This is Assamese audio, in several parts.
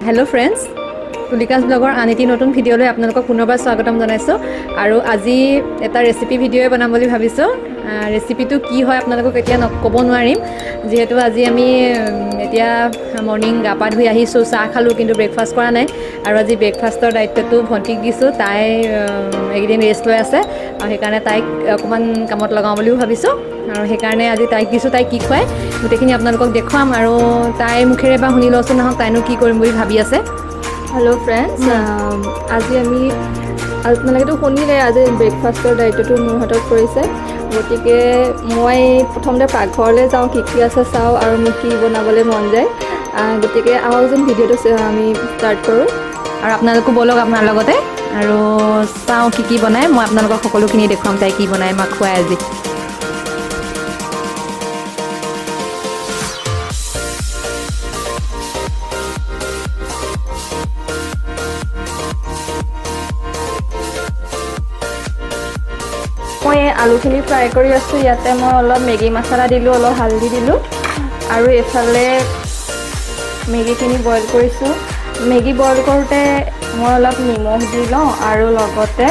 হেল্ল' ফ্ৰেণ্ডছ, তুলিকাজ ব্লগৰ আন এটি নতুন ভিডিঅ'লৈ আপোনালোকক পুনৰবাৰ স্বাগতম জনাইছোঁ। আৰু আজি এটা ৰেচিপি ভিডিঅ'ই বনাম বুলি ভাবিছোঁ। ৰেচিপিটো কি হয় আপোনালোকক এতিয়া ক'ব নোৱাৰিম, যিহেতু আজি আমি এতিয়া মৰ্ণিং গা পা ধুই আহিছোঁ, চাহ খালোঁ, কিন্তু ব্ৰেকফাষ্ট কৰা নাই। আৰু আজি ব্ৰেকফাষ্টৰ দায়িত্বটো ভণ্টিক দিছোঁ। তাই এইকেইদিন ৰেষ্ট লৈ আছে আৰু সেইকাৰণে তাইক অকণমান কামত লগাওঁ বুলিও ভাবিছোঁ। আৰু সেইকাৰণে আজি তাইক দিছোঁ, তাইক কি খুৱাই গোটেইখিনি আপোনালোকক দেখুৱাম। আৰু তাইৰ মুখেৰে বা শুনি লওঁচোন নহওক তাইনো কি কৰিম বুলি ভাবি আছে। হেল্ল' ফ্ৰেণ্ডছ, আজি আমি আপোনালোকেতো শুনিলে আজি ব্ৰেকফাষ্টৰ দায়িত্বটো মোৰ হাতত পৰিছে। গতিকে মই প্ৰথমতে পাকঘৰলৈ যাওঁ, কি কি আছে চাওঁ আৰু মোক কি বনাবলৈ মন যায়। গতিকে আহকচোন ভিডিঅ'টো আমি ষ্টাৰ্ট কৰোঁ। আৰু আপোনালোকো ব'লক আপোনাৰ লগতে আৰু চাওঁ কি কি বনায়। মই আপোনালোকক সকলোখিনি দেখুৱাম তাই কি বনায়, মাক খুৱাই আজি। মই আলুখিনি ফ্ৰাই কৰি আছোঁ। ইয়াতে মই অলপ মেগী মছলা দিলোঁ, অলপ হালধি দিলোঁ আৰু এইফালে মেগীখিনি বইল কৰিছোঁ। মেগী বইল কৰোঁতে মই অলপ নিমখ দি লওঁ আৰু লগতে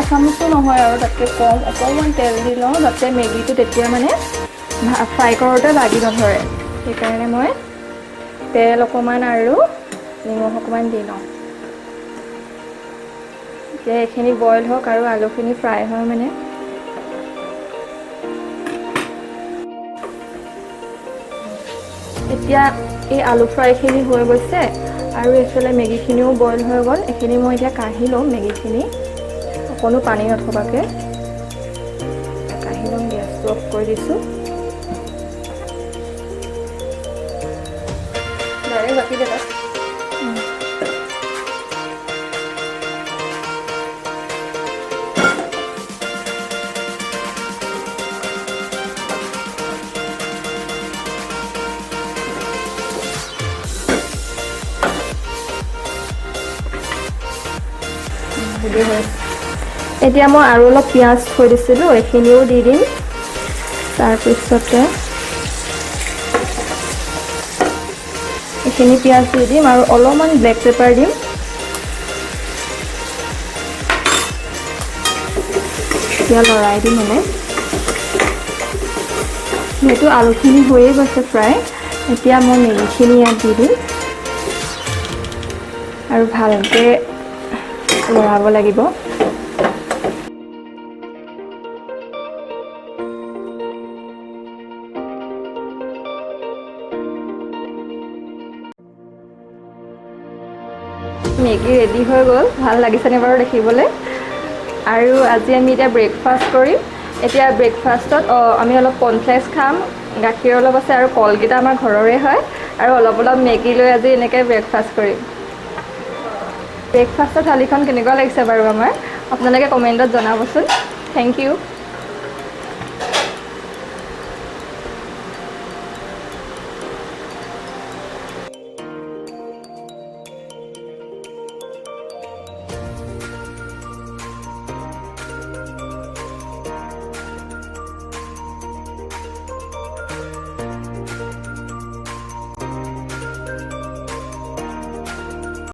এচামুচো নহয় আৰু তাতকৈ কম অকণমান তেল দি লওঁ, যাতে মেগীটো তেতিয়া মানে ফ্ৰাই কৰোঁতে লাগি নধৰে। সেইকাৰণে মই তেল অকণমান আৰু নিমখ অকণমান দি লওঁ। এতিয়া এইখিনি বইল হওক আৰু আলুখিনি ফ্ৰাই হয় মানে। এতিয়া এই আলু ফ্ৰাইখিনি হৈ গৈছে আৰু এইফালে মেগীখিনিও বইল হৈ গ'ল। এইখিনি মই এতিয়া কাঢ়ি ল'ম, মেগীখিনি অকণো পানী নথকাকৈ কাঢ়ি ল'ম। গেছটো অফ কৰি দিছোঁ। ডাইৰেক্ট বাকি দেবা। এতিয়া মই আৰু অলপ পিঁয়াজ থৈ দিছিলোঁ, এইখিনিও দি দিম। তাৰপিছতে এইখিনি পিঁয়াজ দি দিম আৰু অলপমান ব্লেক পেপাৰ দিম। এতিয়া লৰাই দিম মানে। যিহেতু আলুখিনি হৈয়ে গৈছে ফ্ৰাই, এতিয়া মই মেগীখিনি ইয়াত দি দিম আৰু ভালকৈ লৰাব লাগিব। মেগী ৰেডি হৈ গ'ল। ভাল লাগিছেনে বাৰু দেখিবলৈ? আৰু আজি আমি এতিয়া ব্ৰেকফাষ্ট কৰিম। এতিয়া ব্ৰেকফাষ্টত আমি অলপ কৰ্ণফ্লেক্স খাম, গাখীৰ অলপ আছে আৰু কলকেইটা আমাৰ ঘৰৰে হয়, আৰু অলপ মেগী লৈ আজি এনেকৈ ব্ৰেকফাষ্ট কৰিম। ব্ৰেকফাষ্টৰ থালিখন কেনেকুৱা লাগিছে বাৰু আমাৰ? আপোনালোকে কমেণ্টত জনাবচোন। Thank U.